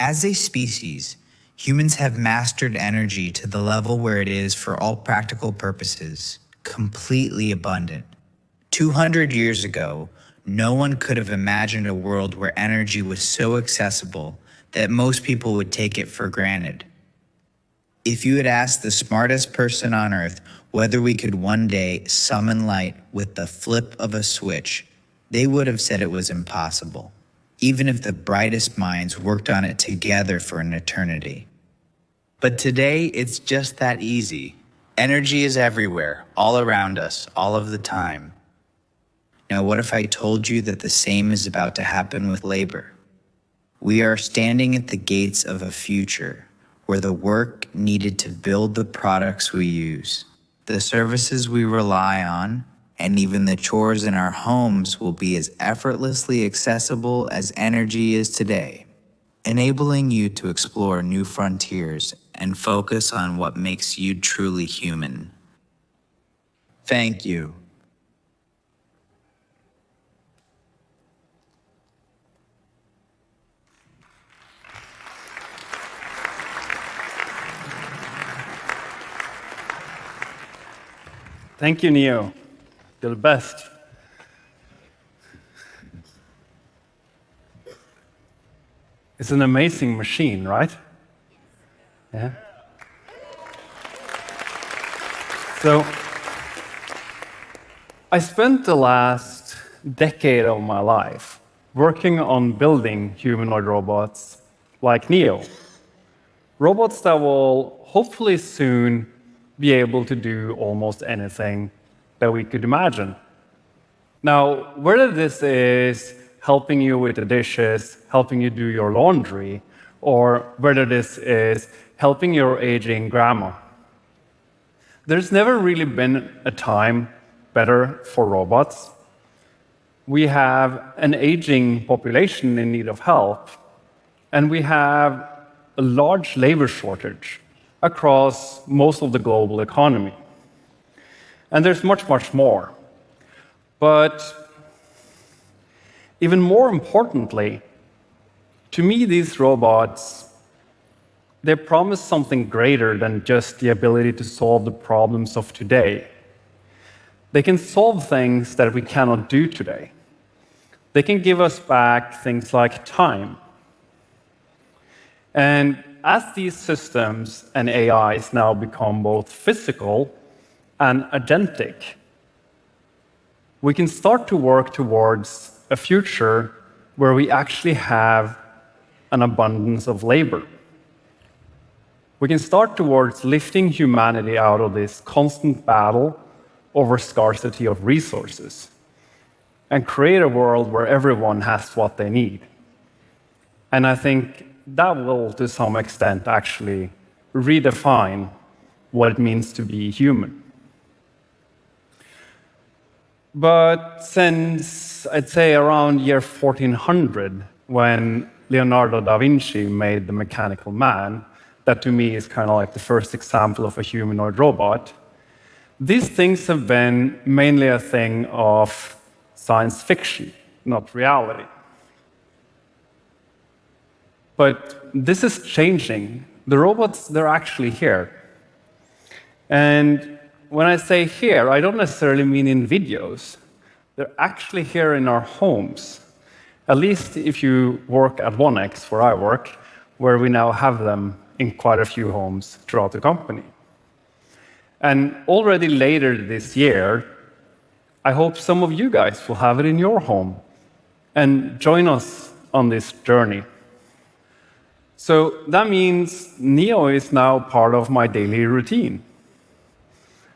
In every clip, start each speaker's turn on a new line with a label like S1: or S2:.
S1: As a species, humans have mastered energy to the level where it is, for all practical purposes, completely abundant. 200 years ago, no one could have imagined a world where energy was so accessible that most people would take it for granted. If you had asked the smartest person on Earth whether we could one day summon light with the flip of a switch, they would have said it was impossible, even if the brightest minds worked on it together for an eternity. But today, it's just that easy. Energy is everywhere, all around us, all of the time. Now, what if I told you that the same is about to happen with labor? We are standing at the gates of a future where the work needed to build the products we use, the services we rely on, and even the chores in our homes will be as effortlessly accessible as energy is today, enabling you to explore new frontiers and focus on what makes you truly human. Thank you.
S2: Thank you, Neo. You're the best. It's an amazing machine, right? Yeah. So, I spent the last decade of my life working on building humanoid robots like Neo. Robots that will hopefully soon be able to do almost anything that we could imagine. Now, whether this is helping you with the dishes, helping you do your laundry, or whether this is helping your aging grandma, there's never really been a time better for robots. We have an aging population in need of help, and we have a large labor shortage across most of the global economy. And there's much, much more. But even more importantly, to me, these robots, they promise something greater than just the ability to solve the problems of today. They can solve things that we cannot do today. They can give us back things like time. And as these systems and AIs now become both physical and agentic, we can start to work towards a future where we actually have an abundance of labor. We can start towards lifting humanity out of this constant battle over scarcity of resources and create a world where everyone has what they need. And I think that will, to some extent, actually redefine what it means to be human. But since, I'd say, around year 1400, when Leonardo da Vinci made the mechanical man, that to me is kind of like the first example of a humanoid robot, these things have been mainly a thing of science fiction, not reality. But this is changing. The robots, they're actually here. And when I say here, I don't necessarily mean in videos. They're actually here in our homes. At least if you work at 1X, where I work, where we now have them in quite a few homes throughout the company. And already later this year, I hope some of you guys will have it in your home and join us on this journey. So that means Neo is now part of my daily routine.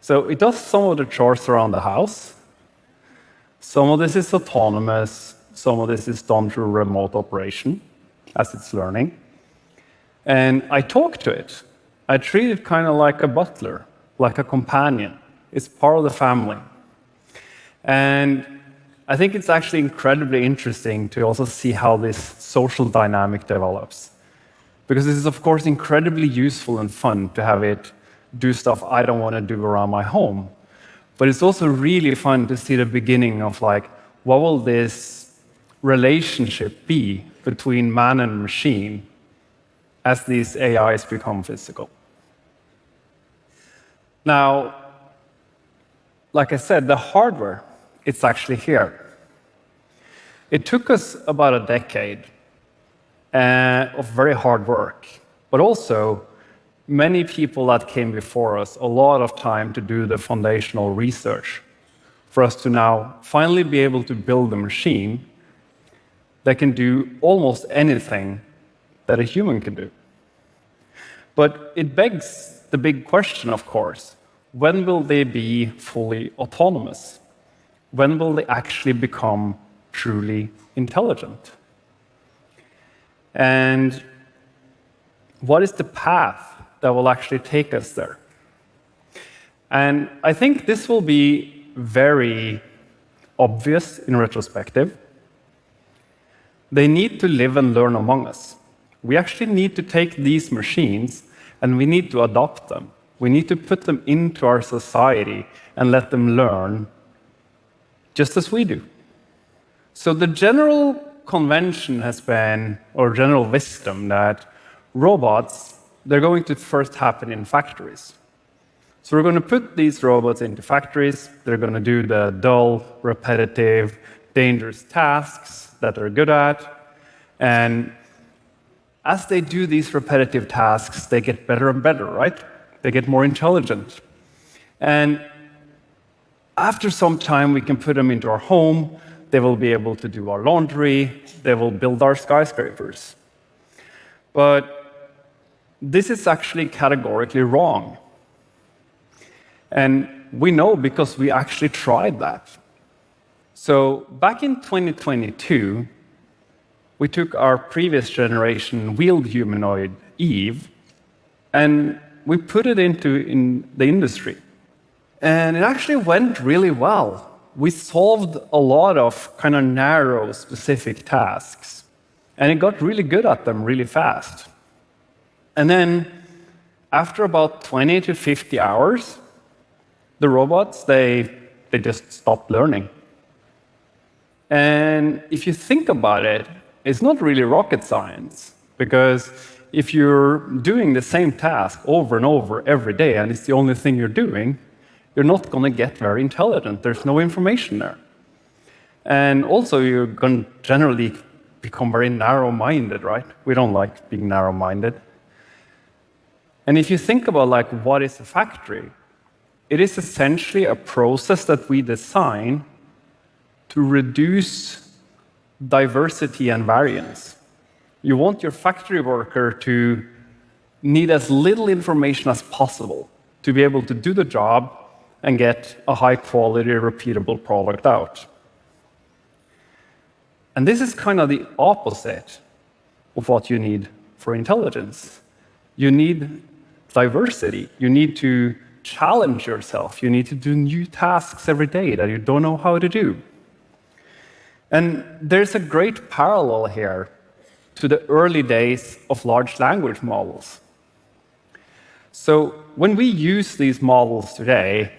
S2: So it does some of the chores around the house. Some of this is autonomous. Some of this is done through remote operation as it's learning. And I talk to it. I treat it kind of like a butler, like a companion. It's part of the family. And I think it's actually incredibly interesting to also see how this social dynamic develops. Because this is, of course, incredibly useful and fun to have it do stuff I don't want to do around my home. But it's also really fun to see the beginning of, like, what will this relationship be between man and machine as these AIs become physical. Now, like I said, the hardware, it's actually here. It took us about a decade of very hard work, but also many people that came before us a lot of time to do the foundational research for us to now finally be able to build a machine that can do almost anything that a human can do. But it begs the big question, of course, when will they be fully autonomous? When will they actually become truly intelligent? And what is the path that will actually take us there? And I think this will be very obvious in retrospective. They need to live and learn among us. We actually need to take these machines and we need to adopt them. We need to put them into our society and let them learn just as we do. So the general convention has been, or general wisdom, that robots, they're going to first happen in factories. So we're going to put these robots into factories. They're going to do the dull, repetitive, dangerous tasks that they're good at. And as they do these repetitive tasks, they get better and better, right? They get more intelligent. And after some time, we can put them into our home. They will be able to do our laundry. They will build our skyscrapers. But this is actually categorically wrong. And we know because we actually tried that. So back in 2022, we took our previous generation wheeled humanoid, Eve, and we put it in the industry. And it actually went really well. We solved a lot of kind of narrow, specific tasks. And it got really good at them really fast. And then, after about 20 to 50 hours, the robots, they just stopped learning. And if you think about it, it's not really rocket science, because if you're doing the same task over and over every day, and it's the only thing you're doing, you're not going to get very intelligent. There's no information there. And also, you're going to generally become very narrow-minded, right? We don't like being narrow-minded. And if you think about like what is a factory, it is essentially a process that we design to reduce diversity and variance. You want your factory worker to need as little information as possible to be able to do the job and get a high-quality, repeatable product out. And this is kind of the opposite of what you need for intelligence. You need diversity. You need to challenge yourself. You need to do new tasks every day that you don't know how to do. And there's a great parallel here to the early days of large language models. So when we use these models today,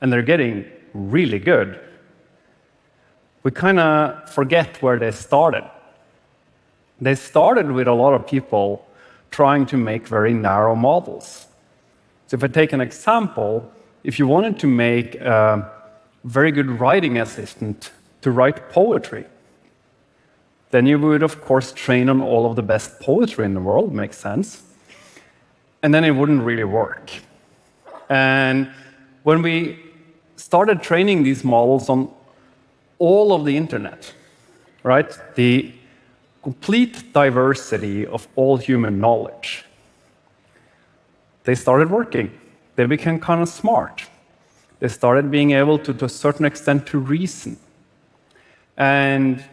S2: and they're getting really good, we kind of forget where they started. They started with a lot of people trying to make very narrow models. So if I take an example, if you wanted to make a very good writing assistant to write poetry, then you would, of course, train on all of the best poetry in the world, makes sense. And then it wouldn't really work. And when we started training these models on all of the internet, right, the complete diversity of all human knowledge, they started working. They became kind of smart. They started being able to a certain extent, to reason. And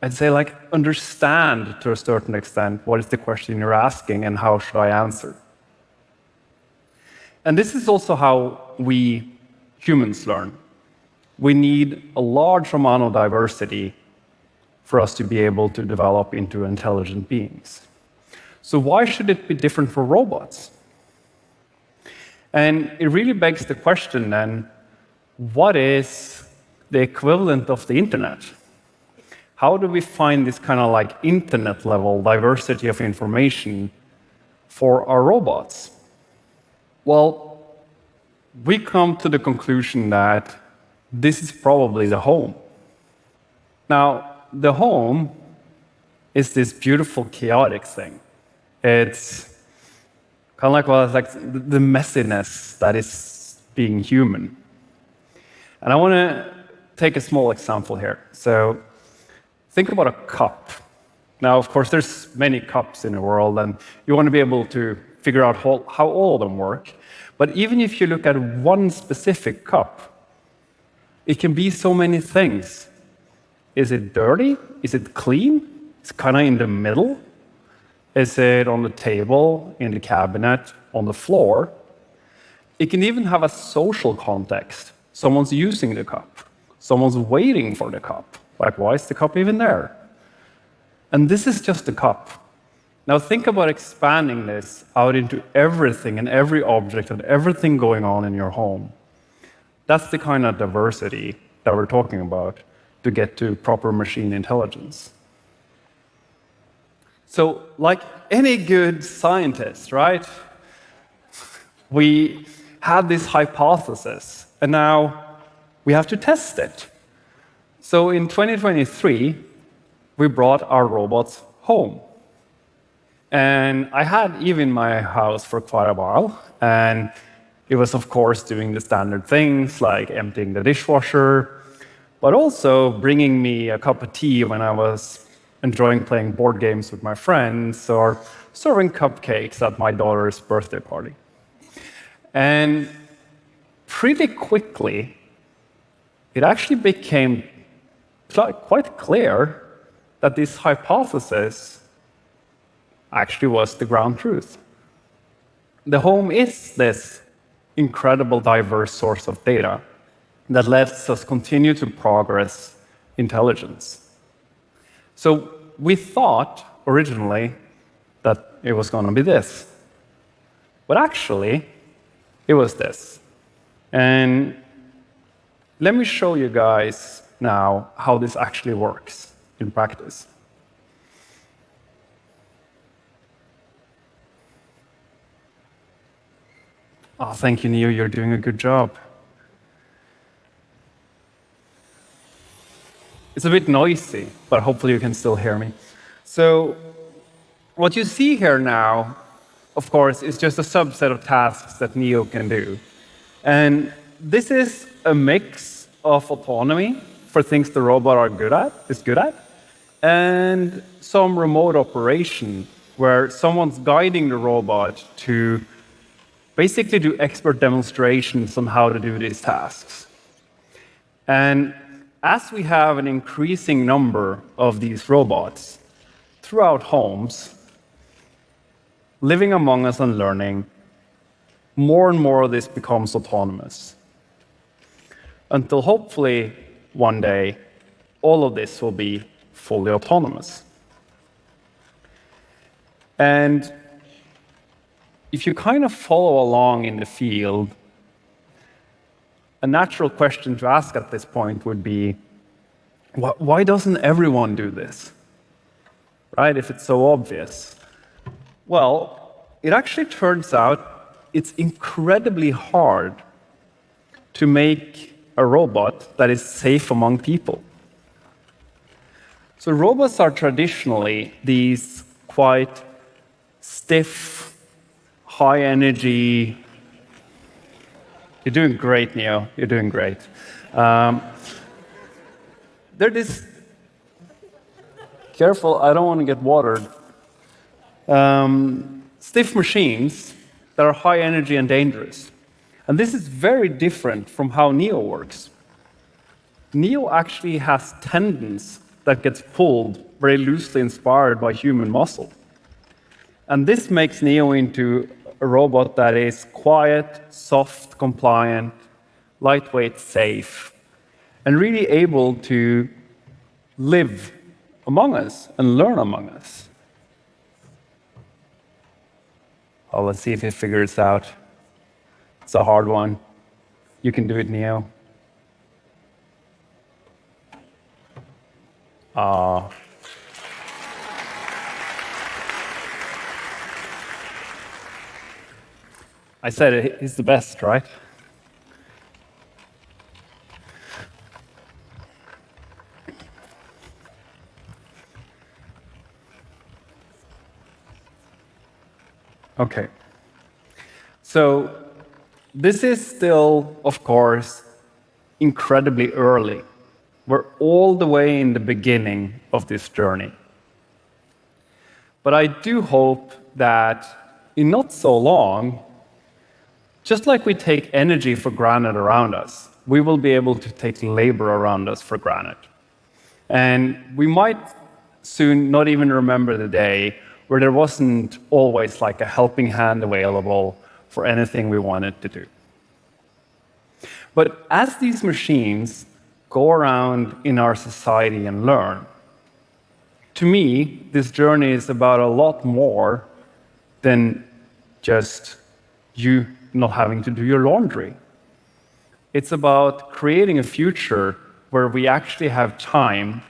S2: I'd say, like, understand to a certain extent what is the question you're asking and how should I answer. And this is also how we humans learn. We need a large amount of diversity for us to be able to develop into intelligent beings. So why should it be different for robots? And it really begs the question then, what is the equivalent of the internet? how do we find this kind of like internet level diversity of information for our robots? Well, we come to the conclusion that this is probably the home. Now, the home is this beautiful, chaotic thing. It's kind of like, well, it's like the messiness that is being human. And I want to take a small example here. So think about a cup. Now, of course, there's many cups in the world, and you want to be able to figure out how all of them work. But even if you look at one specific cup, it can be so many things. Is it dirty? Is it clean? It's kind of in the middle. Is it on the table, in the cabinet, on the floor? It can even have a social context. Someone's using the cup. Someone's waiting for the cup. Like, why is the cup even there? And this is just the cup. Now think about expanding this out into everything and every object and everything going on in your home. That's the kind of diversity that we're talking about to get to proper machine intelligence. So, like any good scientist, right? We had this hypothesis, and now we have to test it. So in 2023, we brought our robots home. And I had Eve in my house for quite a while, and it was, of course, doing the standard things like emptying the dishwasher, but also bringing me a cup of tea when I was enjoying playing board games with my friends or serving cupcakes at my daughter's birthday party. And pretty quickly, it actually became quite clear that this hypothesis actually was the ground truth. The home is this incredible diverse source of data that lets us continue to progress intelligence. So we thought originally that it was going to be this. But actually, it was this. And let me show you guys now how this actually works in practice. Oh, thank you, Neo. You're doing a good job. It's a bit noisy, but hopefully you can still hear me. So what you see here now, of course, is just a subset of tasks that Neo can do. And this is a mix of autonomy for things the robot is good at, and some remote operation where someone's guiding the robot to basically do expert demonstrations on how to do these tasks. And as we have an increasing number of these robots throughout homes, living among us and learning, more and more of this becomes autonomous. Until hopefully one day, all of this will be fully autonomous. And if you kind of follow along in the field, a natural question to ask at this point would be, why doesn't everyone do this? Right, if it's so obvious. Well, it actually turns out it's incredibly hard to make a robot that is safe among people. So robots are traditionally these quite stiff, high energy. You're doing great, Neo. You're doing great. They're this. Careful, I don't want to get watered. Stiff machines that are high energy and dangerous. And this is very different from how Neo works. Neo actually has tendons that gets pulled very loosely inspired by human muscle. And this makes Neo into a robot that is quiet, soft, compliant, lightweight, safe, and really able to live among us and learn among us. Oh, let's see if it figures out. It's a hard one. You can do it, Neo. I said it, he's the best, right? Okay. So this is still, of course, incredibly early. We're all the way in the beginning of this journey. But I do hope that in not so long, just like we take energy for granted around us, we will be able to take labor around us for granted. And we might soon not even remember the day where there wasn't always like a helping hand available for anything we wanted to do. But as these machines go around in our society and learn, to me, this journey is about a lot more than just you not having to do your laundry. It's about creating a future where we actually have time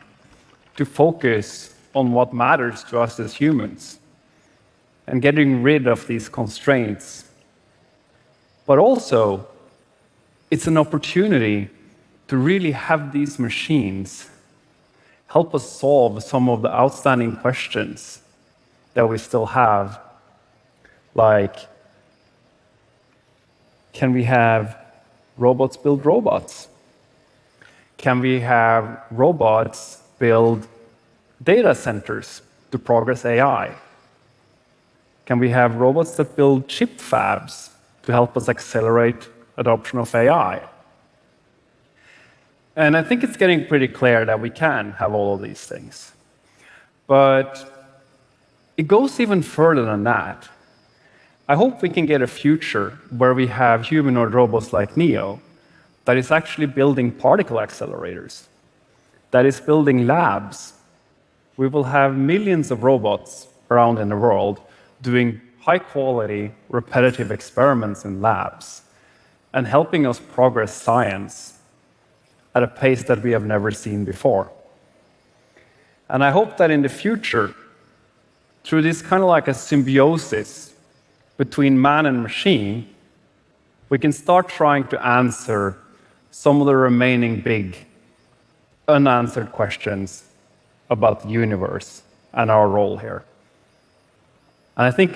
S2: to focus on what matters to us as humans and getting rid of these constraints. But also, it's an opportunity to really have these machines help us solve some of the outstanding questions that we still have, like, can we have robots build robots? Can we have robots build data centers to progress AI? Can we have robots that build chip fabs to help us accelerate adoption of AI? And I think it's getting pretty clear that we can have all of these things. But it goes even further than that. I hope we can get a future where we have humanoid robots like NEO that is actually building particle accelerators, that is building labs. We will have millions of robots around in the world doing high-quality, repetitive experiments in labs and helping us progress science at a pace that we have never seen before. And I hope that in the future, through this kind of like a symbiosis between man and machine, we can start trying to answer some of the remaining big unanswered questions about the universe and our role here. And I think